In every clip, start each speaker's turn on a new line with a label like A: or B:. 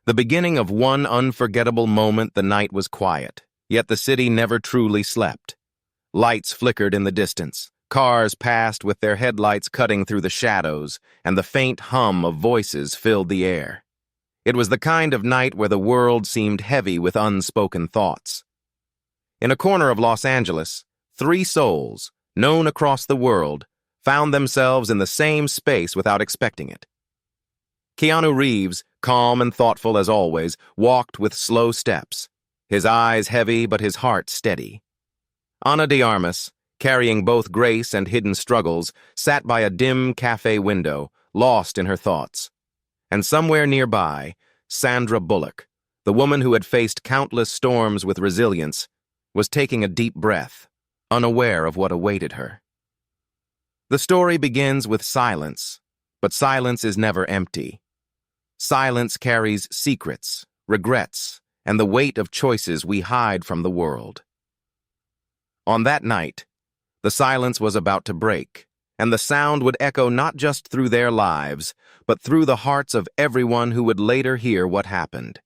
A: The beginning of one unforgettable moment. The night was quiet, yet the city never truly slept. Lights flickered in the distance. Cars passed with their headlights cutting through the shadows, and the faint hum of voices filled the air. It was the kind of night where the world seemed heavy with unspoken thoughts. In a corner of Los Angeles, three souls, known across the world, found themselves in the same space without expecting it. Keanu Reeves, calm and thoughtful as always, walked with slow steps, his eyes heavy but his heart steady. Ana de Armas, carrying both grace and hidden struggles, sat by a dim cafe window, lost in her thoughts. And somewhere nearby, Sandra Bullock, the woman who had faced countless storms with resilience, was taking a deep breath, unaware of what awaited her. The story begins with silence, but silence is never empty. Silence carries secrets, regrets, and the weight of choices we hide from the world. On that night, the silence was about to break, and the sound would echo not just through their lives, but through the hearts of everyone who would later hear what happened.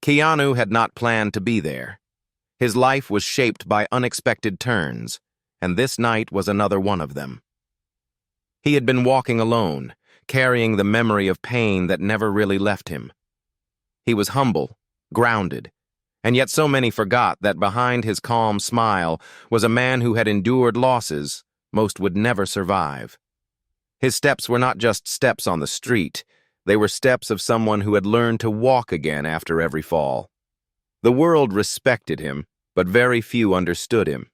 A: Keanu had not planned to be there. His life was shaped by unexpected turns, and this night was another one of them. He had been walking alone, carrying the memory of pain that never really left him. He was humble, grounded, and yet so many forgot that behind his calm smile was a man who had endured losses most would never survive. His steps were not just steps on the street, they were steps of someone who had learned to walk again after every fall. The world respected him, but very few understood him.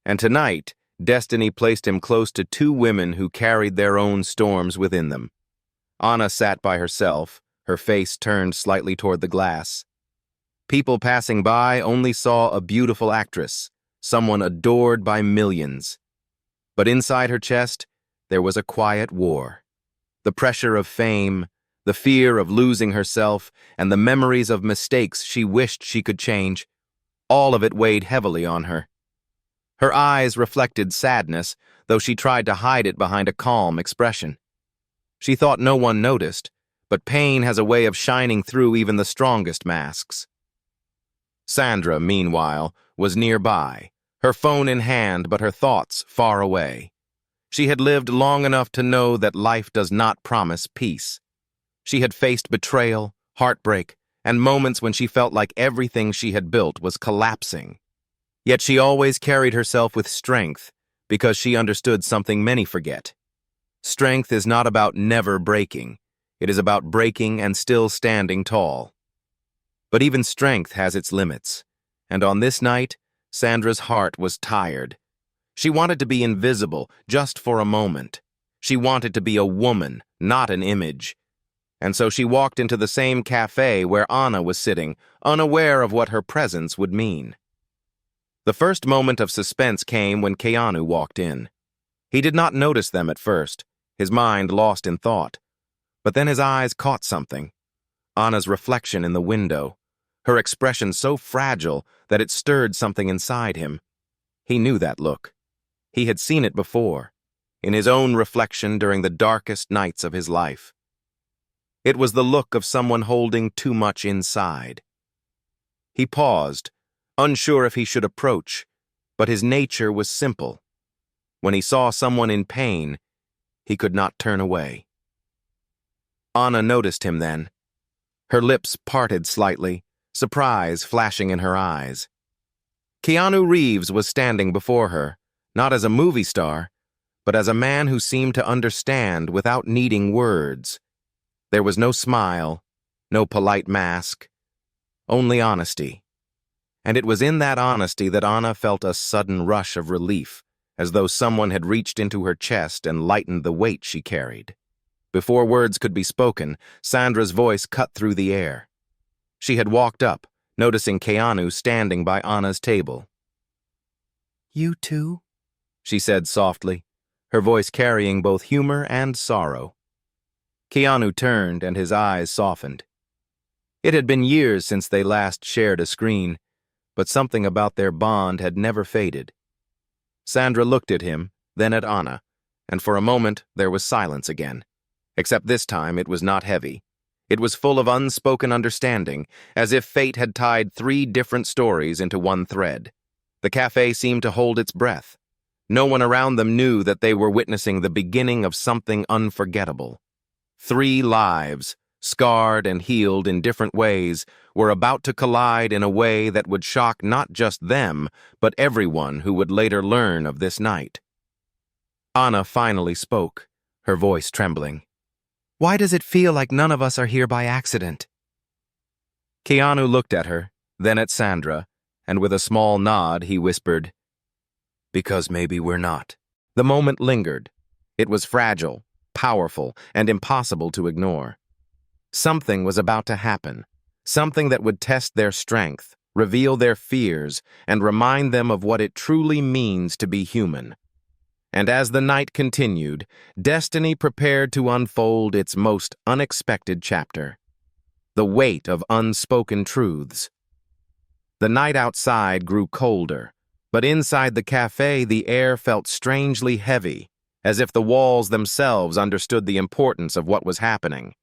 A: And tonight, destiny placed him close to two women who carried their own storms within them. Ana sat by herself, her face turned slightly toward the glass. People passing by only saw a beautiful actress, someone adored by millions. But inside her chest, there was a quiet war. The pressure of fame, the fear of losing herself, and the memories of mistakes she wished she could change, all of it weighed heavily on her. Her eyes reflected sadness, though she tried to hide it behind a calm expression. She thought no one noticed, but pain has a way of shining through even the strongest masks. Sandra, meanwhile, was nearby, her phone in hand but her thoughts far away. She had lived long enough to know that life does not promise peace. She had faced betrayal, heartbreak, and moments when she felt like everything she had built was collapsing. Yet she always carried herself with strength because she understood something many forget. Strength is not about never breaking. It is about breaking and still standing tall. But even strength has its limits, and on this night, Sandra's heart was tired. She wanted to be invisible just for a moment. She wanted to be a woman, not an image. And so she walked into the same cafe where Ana was sitting, unaware of what her presence would mean. The first moment of suspense came when Keanu walked in. He did not notice them at first, his mind lost in thought. But then his eyes caught something. Ana's reflection in the window, her expression so fragile that it stirred something inside him. He knew that look. He had seen it before, in his own reflection during the darkest nights of his life. It was the look of someone holding too much inside. He paused, unsure if he should approach, but his nature was simple. When he saw someone in pain, he could not turn away. Ana noticed him then. Her lips parted slightly, surprise flashing in her eyes. Keanu Reeves was standing before her, not as a movie star, but as a man who seemed to understand without needing words. There was no smile, no polite mask, only honesty. And it was in that honesty that Ana felt a sudden rush of relief, as though someone had reached into her chest and lightened the weight she carried. Before words could be spoken, Sandra's voice cut through the air. She had walked up, noticing Keanu standing by Ana's table. "You too?" she said softly, her voice carrying both humor and sorrow. Keanu turned and his eyes softened. It had been years since they last shared a screen, but something about their bond had never faded. Sandra looked at him, then at Ana, and for a moment there was silence again. Except this time it was not heavy. It was full of unspoken understanding, as if fate had tied three different stories into one thread. The cafe seemed to hold its breath. No one around them knew that they were witnessing the beginning of something unforgettable. Three lives, scarred and healed in different ways, were about to collide in a way that would shock not just them, but everyone who would later learn of this night. Anna finally spoke, her voice trembling. "Why does it feel like none of us are here by accident?" Keanu looked at her, then at Sandra, and with a small nod he whispered, "Because maybe we're not." The moment lingered. It was fragile, powerful, and impossible to ignore. Something was about to happen, something that would test their strength, reveal their fears, and remind them of what it truly means to be human. And as the night continued, destiny prepared to unfold its most unexpected chapter. The weight of unspoken truths. The night outside grew colder, but inside the cafe the air felt strangely heavy, as if the walls themselves understood the importance of what was happening.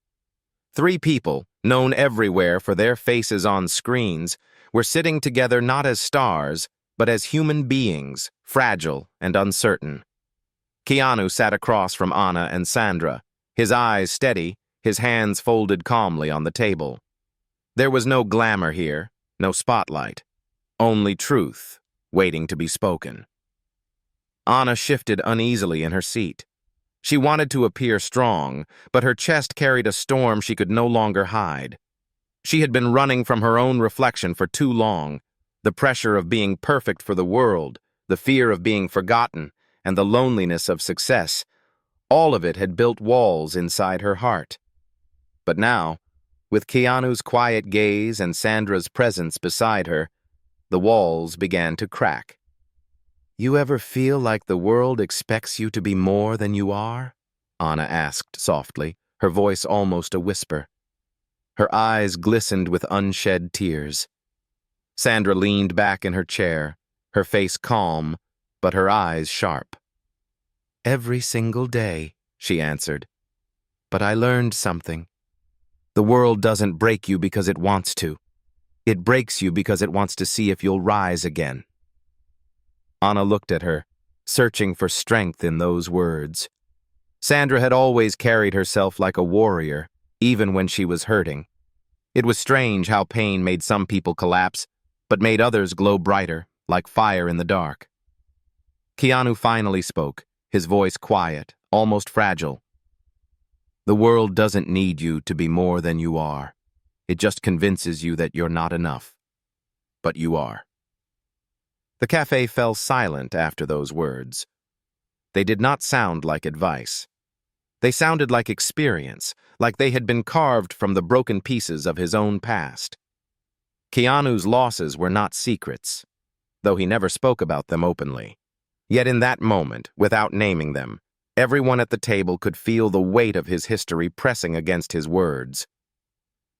A: Three people, known everywhere for their faces on screens, were sitting together not as stars, but as human beings, fragile and uncertain. Keanu sat across from Anna and Sandra, his eyes steady, his hands folded calmly on the table. There was no glamour here, no spotlight, only truth, waiting to be spoken. Anna shifted uneasily in her seat. She wanted to appear strong, but her chest carried a storm she could no longer hide. She had been running from her own reflection for too long, the pressure of being perfect for the world, the fear of being forgotten, and the loneliness of success. All of it had built walls inside her heart. But now, with Keanu's quiet gaze and Sandra's presence beside her, the walls began to crack. "You ever feel like the world expects you to be more than you are?" Anna asked softly, her voice almost a whisper. Her eyes glistened with unshed tears. Sandra leaned back in her chair, her face calm, but her eyes sharp. "Every single day," she answered. "But I learned something. The world doesn't break you because it wants to. It breaks you because it wants to see if you'll rise again." Anna looked at her, searching for strength in those words. Sandra had always carried herself like a warrior, even when she was hurting. It was strange how pain made some people collapse, but made others glow brighter, like fire in the dark. Keanu finally spoke, his voice quiet, almost fragile. "The world doesn't need you to be more than you are. It just convinces you that you're not enough. But you are." The cafe fell silent after those words. They did not sound like advice. They sounded like experience, like they had been carved from the broken pieces of his own past. Keanu's losses were not secrets, though he never spoke about them openly. Yet in that moment, without naming them, everyone at the table could feel the weight of his history pressing against his words.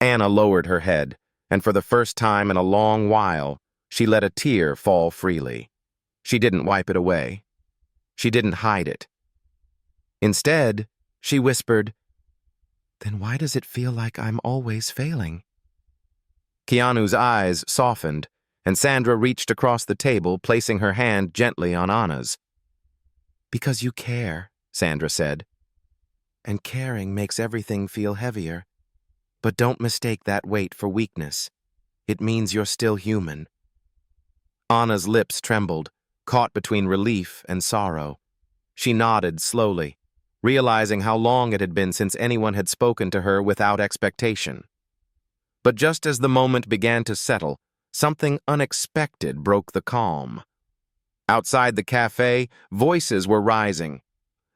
A: Anna lowered her head, and for the first time in a long while, she let a tear fall freely. She didn't wipe it away. She didn't hide it. Instead, she whispered, "Then why does it feel like I'm always failing?" Keanu's eyes softened, and Sandra reached across the table, placing her hand gently on Anna's. "Because you care," Sandra said. "And caring makes everything feel heavier. But don't mistake that weight for weakness. It means you're still human." Anna's lips trembled, caught between relief and sorrow. She nodded slowly, realizing how long it had been since anyone had spoken to her without expectation. But just as the moment began to settle, something unexpected broke the calm. Outside the cafe, voices were rising.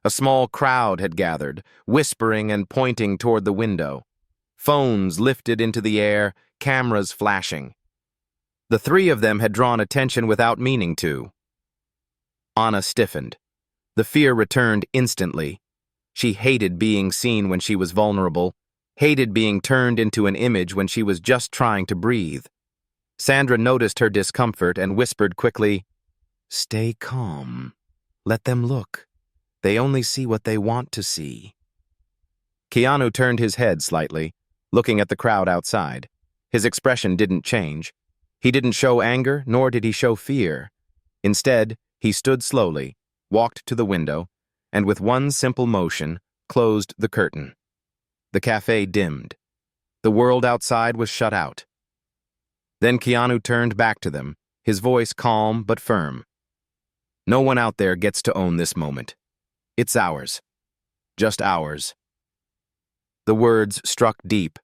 A: A small crowd had gathered, whispering and pointing toward the window. Phones lifted into the air, cameras flashing. The three of them had drawn attention without meaning to. Anna stiffened. The fear returned instantly. She hated being seen when she was vulnerable, hated being turned into an image when she was just trying to breathe. Sandra noticed her discomfort and whispered quickly, "Stay calm. Let them look. They only see what they want to see." Keanu turned his head slightly, looking at the crowd outside. His expression didn't change. He didn't show anger, nor did he show fear. Instead, he stood slowly, walked to the window, and with one simple motion, closed the curtain. The cafe dimmed. The world outside was shut out. Then Keanu turned back to them, his voice calm but firm. No one out there gets to own this moment. It's ours. Just ours. The words struck deep.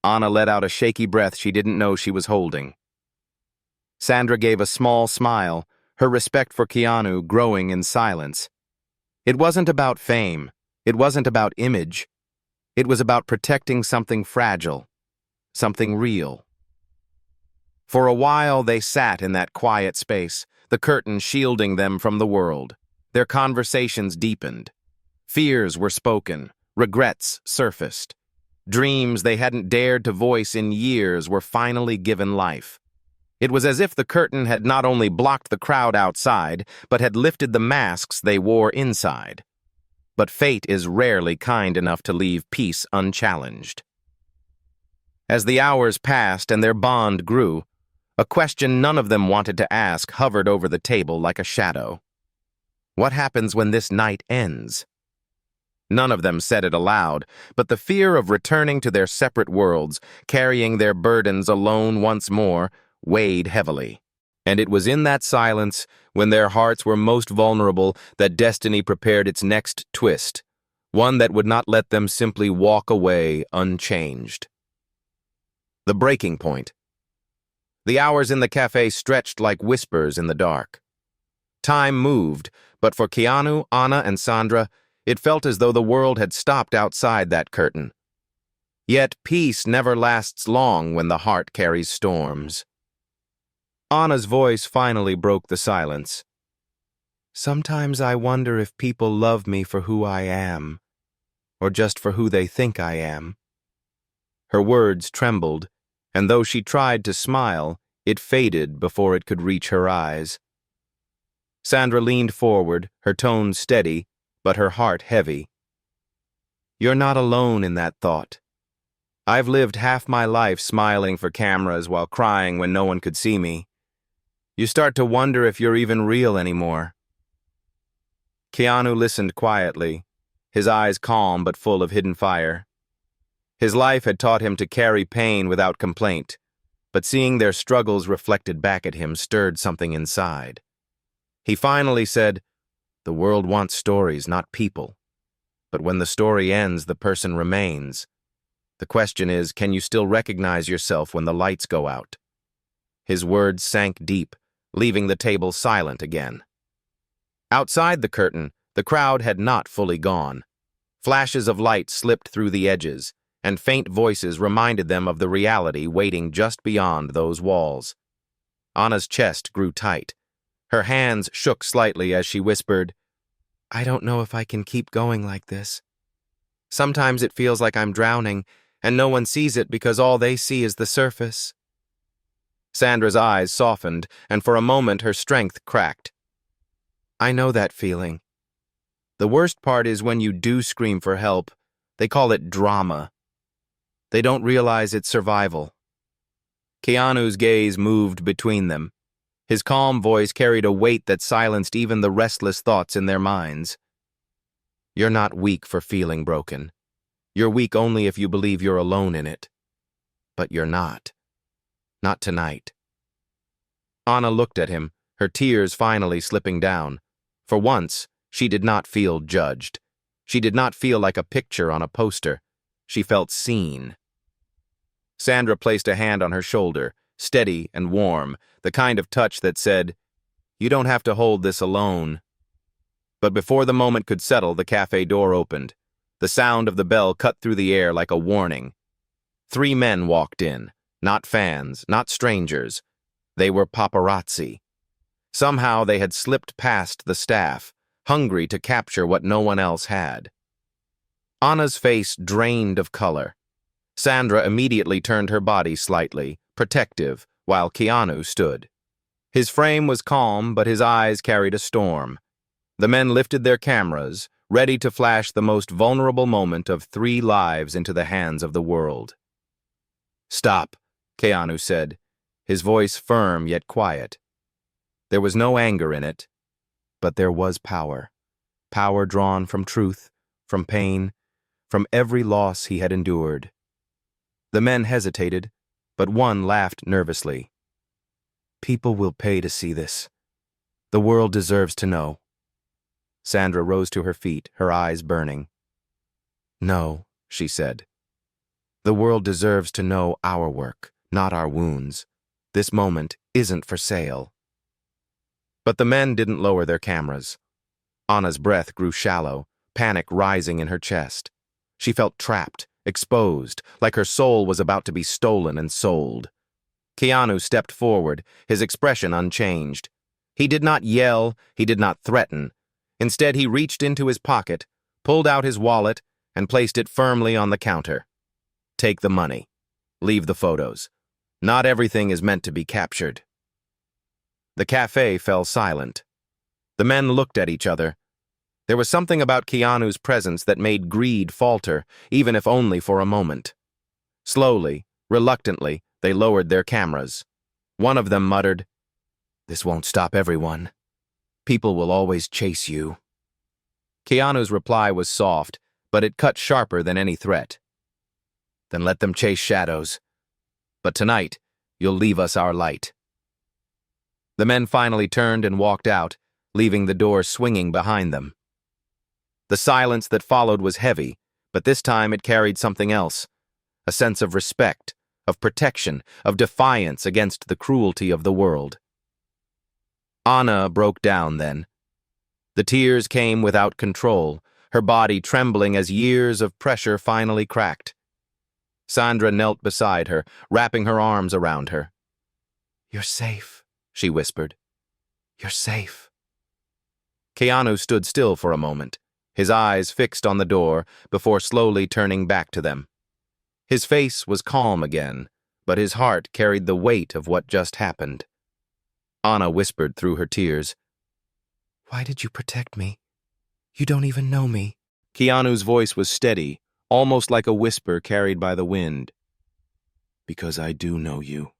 A: Anna let out a shaky breath she didn't know she was holding. Sandra gave a small smile, her respect for Keanu growing in silence. It wasn't about fame. It wasn't about image. It was about protecting something fragile, something real. For a while they sat in that quiet space, the curtain shielding them from the world. Their conversations deepened. Fears were spoken, regrets surfaced. Dreams they hadn't dared to voice in years were finally given life. It was as if the curtain had not only blocked the crowd outside, but had lifted the masks they wore inside. But fate is rarely kind enough to leave peace unchallenged. As the hours passed and their bond grew, a question none of them wanted to ask hovered over the table like a shadow. What happens when this night ends? None of them said it aloud, but the fear of returning to their separate worlds, carrying their burdens alone once more, weighed heavily. And it was in that silence, when their hearts were most vulnerable, that destiny prepared its next twist, one that would not let them simply walk away unchanged. The breaking point. The hours in the cafe stretched like whispers in the dark. Time moved, but for Keanu, Anna, and Sandra, it felt as though the world had stopped outside that curtain. Yet peace never lasts long when the heart carries storms. Anna's voice finally broke the silence. Sometimes I wonder if people love me for who I am, or just for who they think I am. Her words trembled, and though she tried to smile, it faded before it could reach her eyes. Sandra leaned forward, her tone steady, but her heart heavy. You're not alone in that thought. I've lived half my life smiling for cameras while crying when no one could see me. You start to wonder if you're even real anymore. Keanu listened quietly, his eyes calm but full of hidden fire. His life had taught him to carry pain without complaint, but seeing their struggles reflected back at him stirred something inside. He finally said, "The world wants stories, not people. But when the story ends, the person remains. The question is, can you still recognize yourself when the lights go out?" His words sank deep, leaving the table silent again. Outside the curtain, the crowd had not fully gone. Flashes of light slipped through the edges, and faint voices reminded them of the reality waiting just beyond those walls. Anna's chest grew tight. Her hands shook slightly as she whispered, "I don't know if I can keep going like this. Sometimes it feels like I'm drowning, and no one sees it because all they see is the surface." Sandra's eyes softened, and for a moment her strength cracked. "I know that feeling. The worst part is when you do scream for help, they call it drama. They don't realize it's survival." Keanu's gaze moved between them. His calm voice carried a weight that silenced even the restless thoughts in their minds. "You're not weak for feeling broken. You're weak only if you believe you're alone in it. But you're not. Not tonight." Anna looked at him, her tears finally slipping down. For once, she did not feel judged. She did not feel like a picture on a poster. She felt seen. Sandra placed a hand on her shoulder, steady and warm, the kind of touch that said, "You don't have to hold this alone." But before the moment could settle, the cafe door opened. The sound of the bell cut through the air like a warning. 3 men walked in, not fans, not strangers. They were paparazzi. Somehow they had slipped past the staff, hungry to capture what no one else had. Anna's face drained of color. Sandra immediately turned her body slightly, protective, while Keanu stood. His frame was calm, but his eyes carried a storm. The men lifted their cameras, ready to flash the most vulnerable moment of 3 lives into the hands of the world. "Stop," Keanu said, his voice firm yet quiet. There was no anger in it, but there was power. Power drawn from truth, from pain, from every loss he had endured. The men hesitated, but one laughed nervously. "People will pay to see this. The world deserves to know." Sandra rose to her feet, her eyes burning. "No," she said. "The world deserves to know our work, not our wounds. This moment isn't for sale." But the men didn't lower their cameras. Anna's breath grew shallow, panic rising in her chest. She felt trapped, exposed, like her soul was about to be stolen and sold. Keanu stepped forward, his expression unchanged. He did not yell, he did not threaten. Instead, he reached into his pocket, pulled out his wallet, and placed it firmly on the counter. "Take the money. Leave the photos. Not everything is meant to be captured." The cafe fell silent. The men looked at each other. There was something about Keanu's presence that made greed falter, even if only for a moment. Slowly, reluctantly, they lowered their cameras. One of them muttered, "This won't stop everyone. People will always chase you." Keanu's reply was soft, but it cut sharper than any threat. "Then let them chase shadows. But tonight, you'll leave us our light." The men finally turned and walked out, leaving the door swinging behind them. The silence that followed was heavy, but this time it carried something else, a sense of respect, of protection, of defiance against the cruelty of the world. Anna broke down then. The tears came without control, her body trembling as years of pressure finally cracked. Sandra knelt beside her, wrapping her arms around her. "You're safe," she whispered. "You're safe." Keanu stood still for a moment, his eyes fixed on the door before slowly turning back to them. His face was calm again, but his heart carried the weight of what just happened. Anna whispered through her tears, "Why did you protect me? You don't even know me." Keanu's voice was steady, almost like a whisper carried by the wind. "Because I do know you.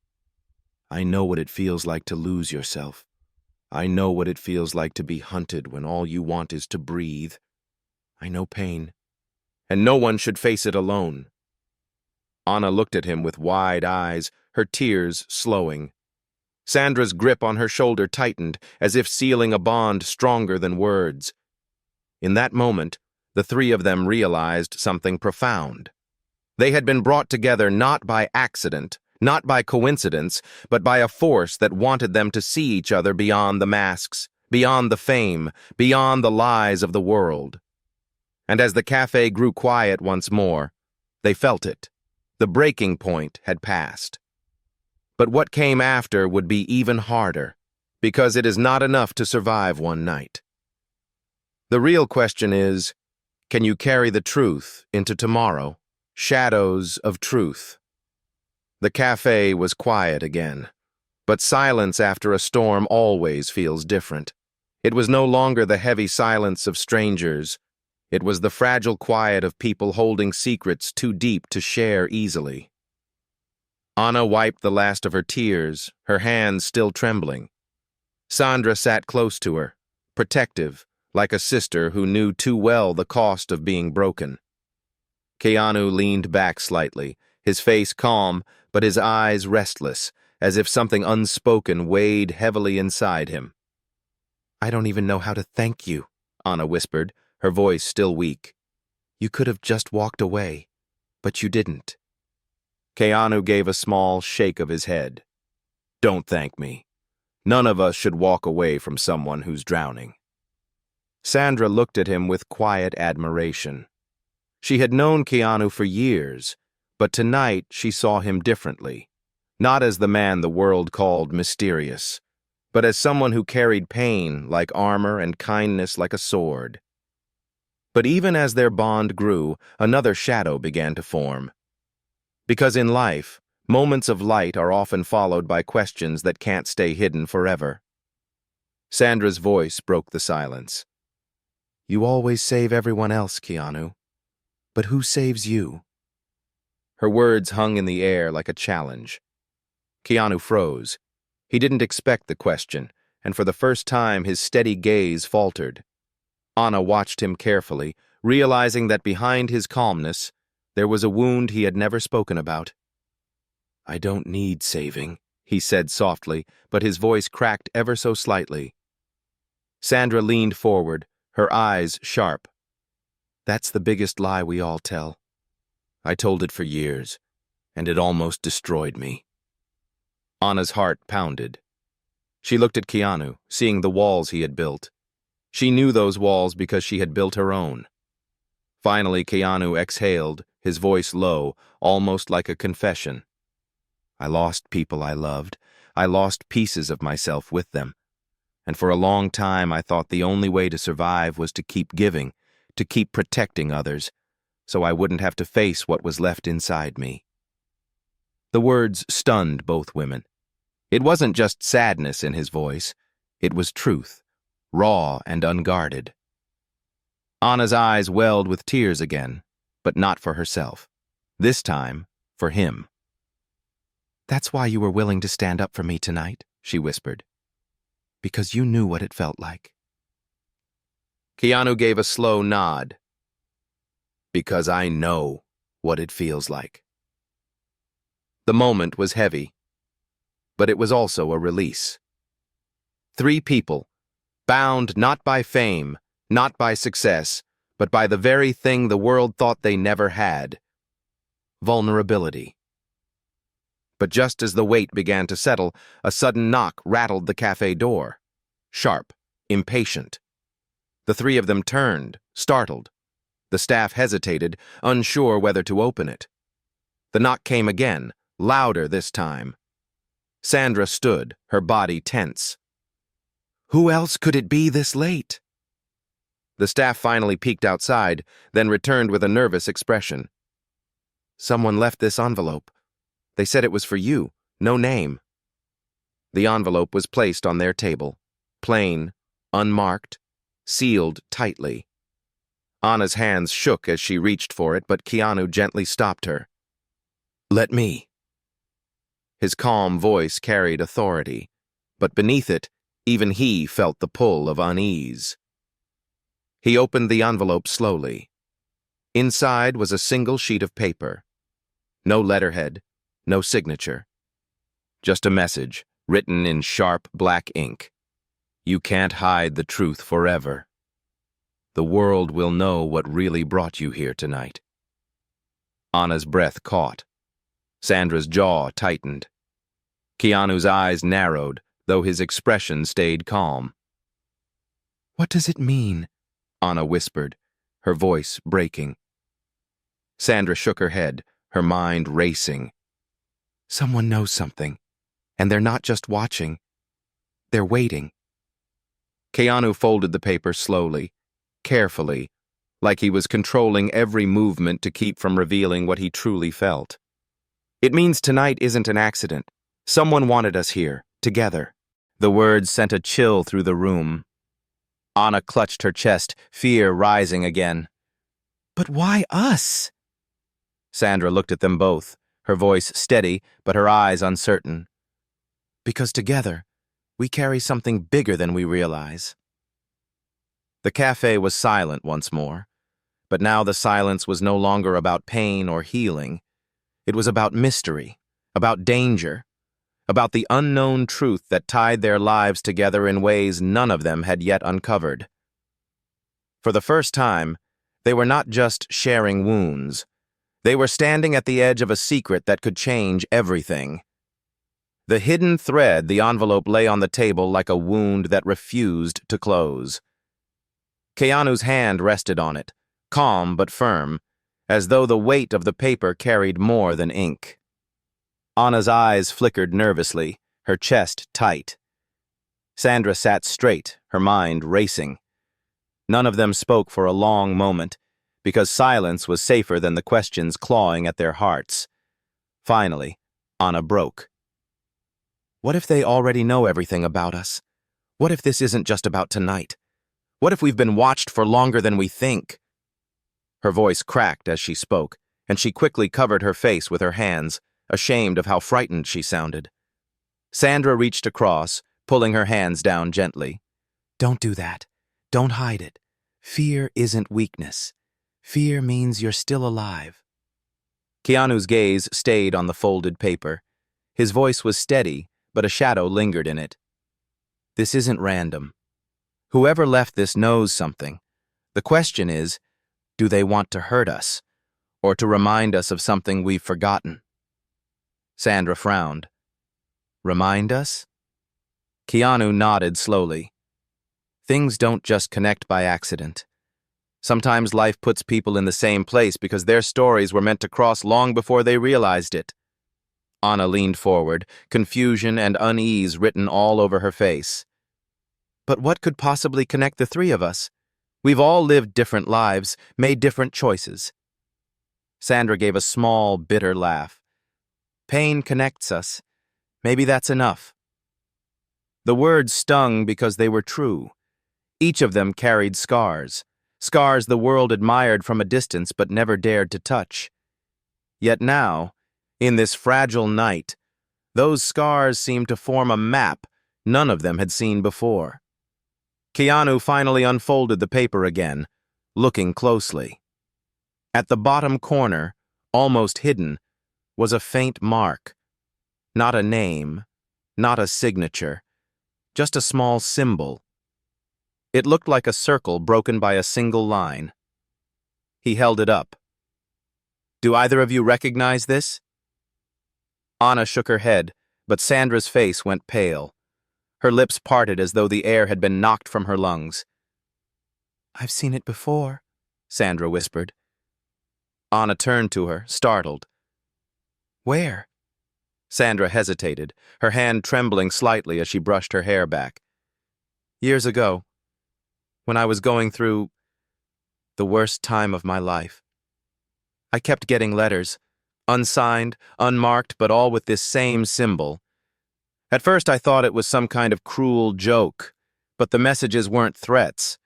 A: I know what it feels like to lose yourself. I know what it feels like to be hunted when all you want is to breathe. I know pain, and no one should face it alone." Anna looked at him with wide eyes, her tears slowing. Sandra's grip on her shoulder tightened, as if sealing a bond stronger than words. In that moment, the 3 of them realized something profound. They had been brought together not by accident, not by coincidence, but by a force that wanted them to see each other beyond the masks, beyond the fame, beyond the lies of the world. And as the cafe grew quiet once more, they felt it. The breaking point had passed. But what came after would be even harder, because it is not enough to survive one night. The real question is, can you carry the truth into tomorrow? Shadows of truth. The cafe was quiet again, but silence after a storm always feels different. It was no longer the heavy silence of strangers. It was the fragile quiet of people holding secrets too deep to share easily. Anna wiped the last of her tears, her hands still trembling. Sandra sat close to her, protective, like a sister who knew too well the cost of being broken. Keanu leaned back slightly, his face calm, but his eyes restless, as if something unspoken weighed heavily inside him. "I don't even know how to thank you," Anna whispered, her voice still weak. "You could have just walked away, but you didn't." Keanu gave a small shake of his head. "Don't thank me. None of us should walk away from someone who's drowning." Sandra looked at him with quiet admiration. She had known Keanu for years, but tonight she saw him differently, not as the man the world called mysterious, but as someone who carried pain like armor and kindness like a sword. But even as their bond grew, another shadow began to form. Because in life, moments of light are often followed by questions that can't stay hidden forever. Sandra's voice broke the silence. You always save everyone else, Keanu. But who saves you? Her words hung in the air like a challenge. Keanu froze. He didn't expect the question, and for the first time his steady gaze faltered. Anna watched him carefully, realizing that behind his calmness there was a wound he had never spoken about. I don't need saving, he said softly, but his voice cracked ever so slightly. Sandra leaned forward, her eyes sharp. That's the biggest lie we all tell. I told it for years, and it almost destroyed me. Anna's heart pounded. She looked at Keanu, seeing the walls he had built. She knew those walls because she had built her own. Finally, Keanu exhaled, his voice low, almost like a confession. I lost people I loved. I lost pieces of myself with them. And for a long time, I thought the only way to survive was to keep giving, to keep protecting others, so I wouldn't have to face what was left inside me. The words stunned both women. It wasn't just sadness in his voice. It was truth, raw and unguarded. Anna's eyes welled with tears again, but not for herself. This time, for him. That's why you were willing to stand up for me tonight, she whispered. Because you knew what it felt like. Keanu gave a slow nod. Because I know what it feels like. The moment was heavy, but it was also a release. 3 people, bound not by fame, not by success, but by the very thing the world thought they never had: vulnerability. But just as the weight began to settle, a sudden knock rattled the cafe door. Sharp, impatient. The 3 of them turned, startled. The staff hesitated, unsure whether to open it. The knock came again, louder this time. Sandra stood, her body tense. Who else could it be this late? The staff finally peeked outside, then returned with a nervous expression. Someone left this envelope. They said it was for you, no name. The envelope was placed on their table, plain, unmarked, sealed tightly. Anna's hands shook as she reached for it, but Keanu gently stopped her. Let me. His calm voice carried authority, but beneath it, even he felt the pull of unease. He opened the envelope slowly. Inside was a single sheet of paper. No letterhead, no signature. Just a message, written in sharp black ink. You can't hide the truth forever. The world will know what really brought you here tonight. Anna's breath caught. Sandra's jaw tightened. Keanu's eyes narrowed, though his expression stayed calm. What does it mean? Anna whispered, her voice breaking. Sandra shook her head, her mind racing. Someone knows something, and they're not just watching. They're waiting. Keanu folded the paper slowly, carefully, like he was controlling every movement to keep from revealing what he truly felt. It means tonight isn't an accident. Someone wanted us here, together. The words sent a chill through the room. Anna clutched her chest, fear rising again. But why us? Sandra looked at them both, her voice steady, but her eyes uncertain. Because together, we carry something bigger than we realize. The cafe was silent once more, but now the silence was no longer about pain or healing. It was about mystery, about danger, about the unknown truth that tied their lives together in ways none of them had yet uncovered. For the first time, they were not just sharing wounds. They were standing at the edge of a secret that could change everything. The hidden thread, the envelope lay on the table like a wound that refused to close. Keanu's hand rested on it, calm but firm, as though the weight of the paper carried more than ink. Anna's eyes flickered nervously, her chest tight. Sandra sat straight, her mind racing. None of them spoke for a long moment, because silence was safer than the questions clawing at their hearts. Finally, Anna broke. What if they already know everything about us? What if this isn't just about tonight? What if we've been watched for longer than we think? Her voice cracked as she spoke, and she quickly covered her face with her hands, ashamed of how frightened she sounded. Sandra reached across, pulling her hands down gently. Don't do that. Don't hide it. Fear isn't weakness. Fear means you're still alive. Keanu's gaze stayed on the folded paper. His voice was steady, but a shadow lingered in it. This isn't random. Whoever left this knows something. The question is, do they want to hurt us, or to remind us of something we've forgotten? Sandra frowned. Remind us? Keanu nodded slowly. Things don't just connect by accident. Sometimes life puts people in the same place because their stories were meant to cross long before they realized it. Anna leaned forward, confusion and unease written all over her face. But what could possibly connect the three of us? We've all lived different lives, made different choices. Sandra gave a small, bitter laugh. Pain connects us. Maybe that's enough. The words stung because they were true. Each of them carried scars. Scars the world admired from a distance but never dared to touch. Yet now, in this fragile night, those scars seemed to form a map none of them had seen before. Keanu finally unfolded the paper again, looking closely. At the bottom corner, almost hidden, was a faint mark. Not a name, not a signature, just a small symbol. It looked like a circle broken by a single line. He held it up. Do either of you recognize this? Anna shook her head, but Sandra's face went pale. Her lips parted as though the air had been knocked from her lungs. I've seen it before, Sandra whispered. Anna turned to her, startled. Where? Sandra hesitated, her hand trembling slightly as she brushed her hair back. Years ago, when I was going through the worst time of my life. I kept getting letters, unsigned, unmarked, but all with this same symbol. At first I thought it was some kind of cruel joke, but the messages weren't threats.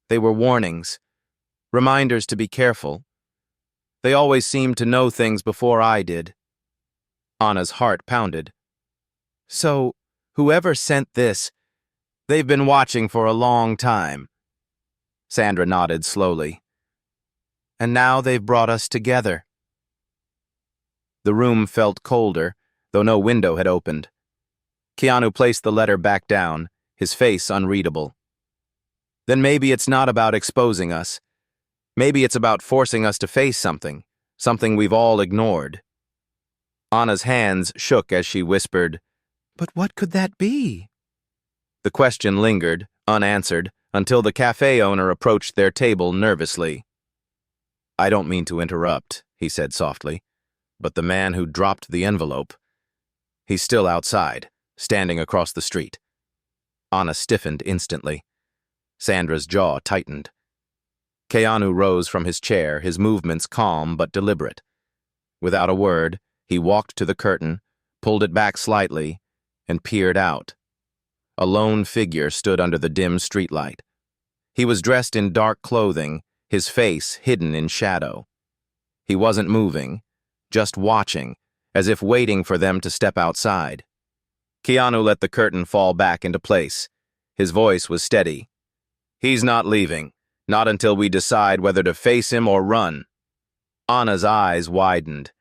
A: They were warnings, reminders to be careful. They always seemed to know things before I did. Anna's heart pounded. So, whoever sent this, they've been watching for a long time. Sandra nodded slowly. And now they've brought us together. The room felt colder, though no window had opened. Keanu placed the letter back down, his face unreadable. Then maybe it's not about exposing us. Maybe it's about forcing us to face something we've all ignored. Anna's hands shook as she whispered, But what could that be? The question lingered, unanswered, until the cafe owner approached their table nervously. I don't mean to interrupt, he said softly, but the man who dropped the envelope, he's still outside, standing across the street. Anna stiffened instantly. Sandra's jaw tightened. Keanu rose from his chair, his movements calm but deliberate. Without a word, he walked to the curtain, pulled it back slightly, and peered out. A lone figure stood under the dim streetlight. He was dressed in dark clothing, his face hidden in shadow. He wasn't moving, just watching, as if waiting for them to step outside. Keanu let the curtain fall back into place. His voice was steady. He's not leaving, not until we decide whether to face him or run. Anna's eyes widened.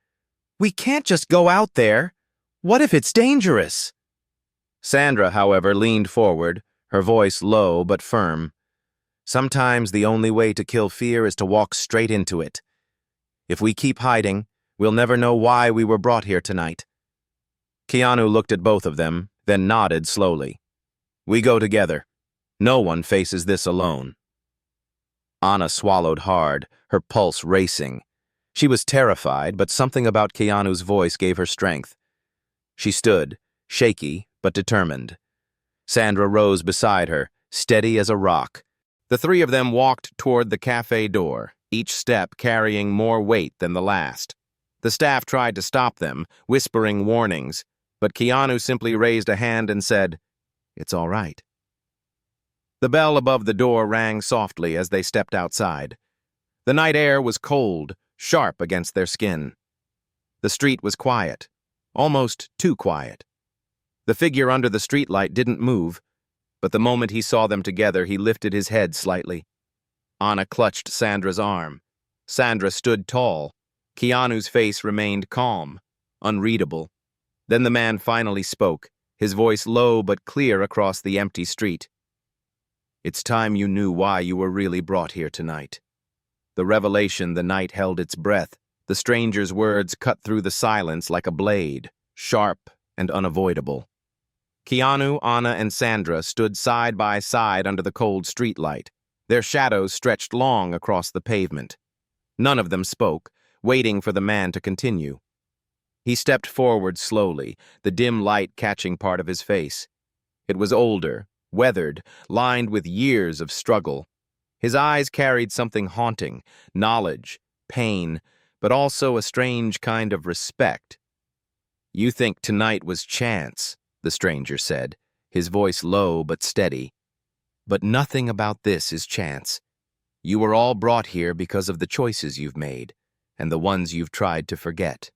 A: We can't just go out there. What if it's dangerous? Sandra, however, leaned forward, her voice low but firm. Sometimes the only way to kill fear is to walk straight into it. If we keep hiding, we'll never know why we were brought here tonight. Keanu looked at both of them, then nodded slowly. We go together. No one faces this alone. Anna swallowed hard, her pulse racing. She was terrified, but something about Keanu's voice gave her strength. She stood, shaky but determined. Sandra rose beside her, steady as a rock. The three of them walked toward the cafe door, each step carrying more weight than the last. The staff tried to stop them, whispering warnings, but Keanu simply raised a hand and said, It's all right. The bell above the door rang softly as they stepped outside. The night air was cold, sharp against their skin. The street was quiet, almost too quiet. The figure under the streetlight didn't move, but the moment he saw them together, he lifted his head slightly. Anna clutched Sandra's arm. Sandra stood tall. Keanu's face remained calm, unreadable. Then the man finally spoke, his voice low but clear across the empty street. "It's time you knew why you were really brought here tonight." The revelation, the night held its breath. The stranger's words cut through the silence like a blade, sharp and unavoidable. Keanu, Anna, and Sandra stood side by side under the cold streetlight. Their shadows stretched long across the pavement. None of them spoke, waiting for the man to continue. He stepped forward slowly, the dim light catching part of his face. It was older, weathered, lined with years of struggle. His eyes carried something haunting, knowledge, pain, but also a strange kind of respect. "You think tonight was chance," the stranger said, his voice low but steady. "But nothing about this is chance. You were all brought here because of the choices you've made, and the ones you've tried to forget."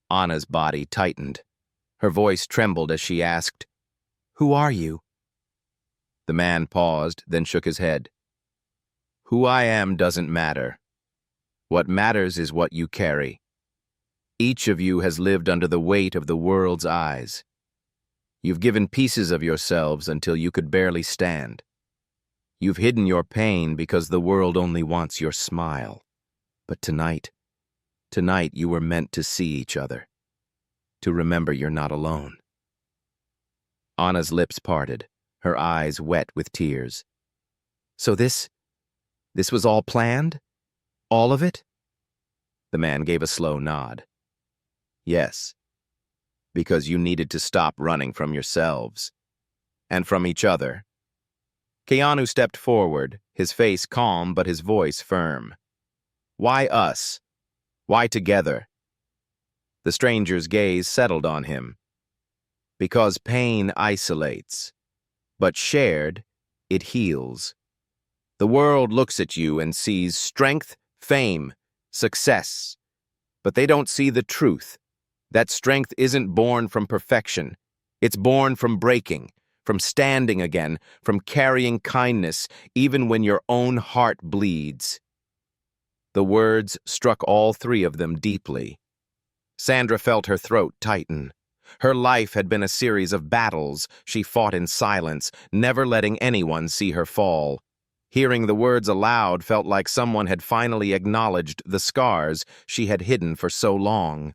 A: Anna's body tightened. Her voice trembled as she asked, "Who are you?" The man paused, then shook his head. "Who I am doesn't matter. What matters is what you carry. Each of you has lived under the weight of the world's eyes. You've given pieces of yourselves until you could barely stand. You've hidden your pain because the world only wants your smile. But tonight you were meant to see each other, to remember you're not alone." Anna's lips parted, her eyes wet with tears. "So this was all planned? All of it?" The man gave a slow nod. "Yes, because you needed to stop running from yourselves, and from each other." Keanu stepped forward, his face calm but his voice firm. "Why us? Why together?" The stranger's gaze settled on him. "Because pain isolates, but shared, it heals. The world looks at you and sees strength, fame, success, but they don't see the truth. That strength isn't born from perfection. It's born from breaking, from standing again, from carrying kindness, even when your own heart bleeds." The words struck all three of them deeply. Sandra felt her throat tighten. Her life had been a series of battles she fought in silence, never letting anyone see her fall. Hearing the words aloud felt like someone had finally acknowledged the scars she had hidden for so long.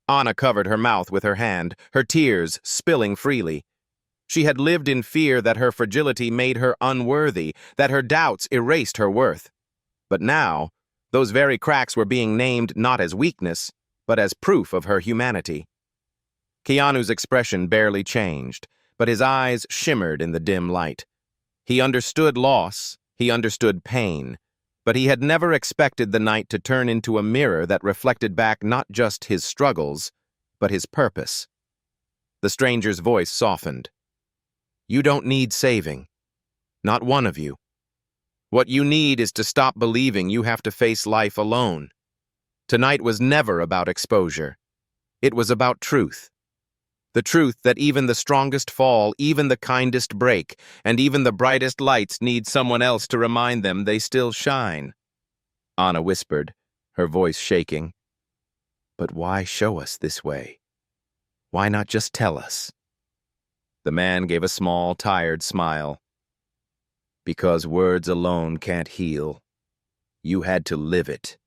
A: Anna covered her mouth with her hand, her tears spilling freely. She had lived in fear that her fragility made her unworthy, that her doubts erased her worth. But now, those very cracks were being named not as weakness, but as proof of her humanity. Keanu's expression barely changed, but his eyes shimmered in the dim light. He understood loss, he understood pain, but he had never expected the night to turn into a mirror that reflected back not just his struggles, but his purpose. The stranger's voice softened. "You don't need saving. Not one of you. What you need is to stop believing you have to face life alone. Tonight was never about exposure. It was about truth. The truth that even the strongest fall, even the kindest break, and even the brightest lights need someone else to remind them they still shine." Anna whispered, her voice shaking. "But why show us this way? Why not just tell us?" The man gave a small, tired smile. "Because words alone can't heal. You had to live it.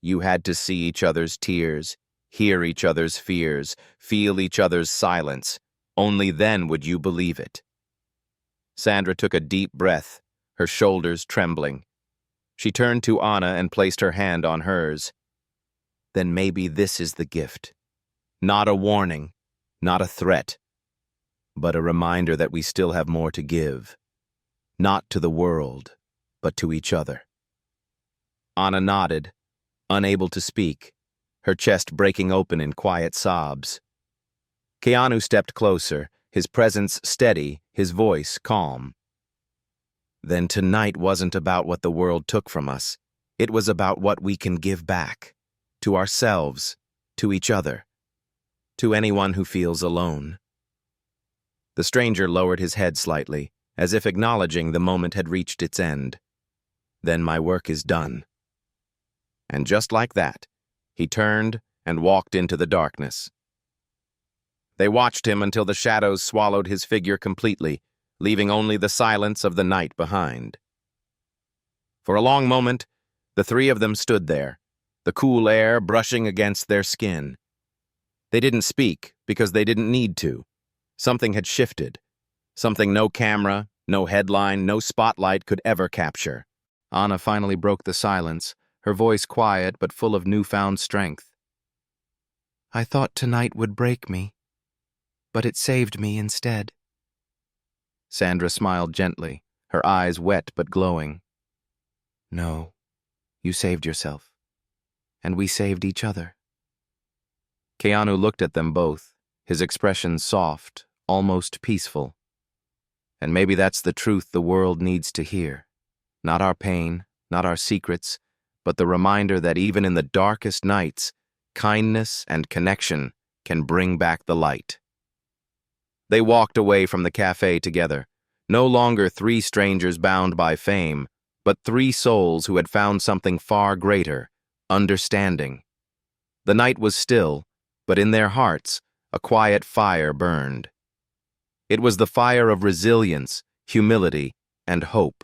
A: You had to see each other's tears, hear each other's fears, feel each other's silence. Only then would you believe it." Sandra took a deep breath, her shoulders trembling. She turned to Anna and placed her hand on hers. "Then maybe this is the gift. Not a warning, not a threat, but a reminder that we still have more to give. Not to the world, but to each other." Anna nodded, unable to speak, her chest breaking open in quiet sobs. Keanu stepped closer, his presence steady, his voice calm. then tonight wasn't about what the world took from us. It was about what we can give back. To ourselves, to each other, to anyone who feels alone. The stranger lowered his head slightly, as if acknowledging the moment had reached its end. Then my work is done. And just like that, he turned and walked into the darkness. They watched him until the shadows swallowed his figure completely, leaving only the silence of the night behind. For a long moment, the three of them stood there, the cool air brushing against their skin. They didn't speak because they didn't need to. Something had shifted. Something no camera, no headline, no spotlight could ever capture. Anna finally broke the silence, her voice quiet but full of newfound strength. I thought tonight would break me, but it saved me instead. Sandra smiled gently, her eyes wet but glowing. No, you saved yourself, and we saved each other. Keanu looked at them both, his expression soft, almost peaceful. And maybe that's the truth the world needs to hear. Not our pain, not our secrets, but the reminder that even in the darkest nights, kindness and connection can bring back the light. They walked away from the cafe together, no longer three strangers bound by fame, but three souls who had found something far greater, understanding. The night was still, but in their hearts, a quiet fire burned. It was the fire of resilience, humility, and hope.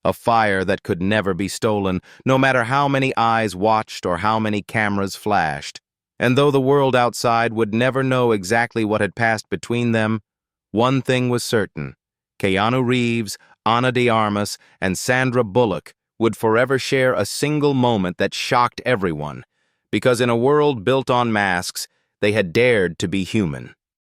A: A fire that could never be stolen, no matter how many eyes watched or how many cameras flashed. And though the world outside would never know exactly what had passed between them, one thing was certain. Keanu Reeves, Ana de Armas, and Sandra Bullock would forever share a single moment that shocked everyone, because in a world built on masks, they had dared to be human.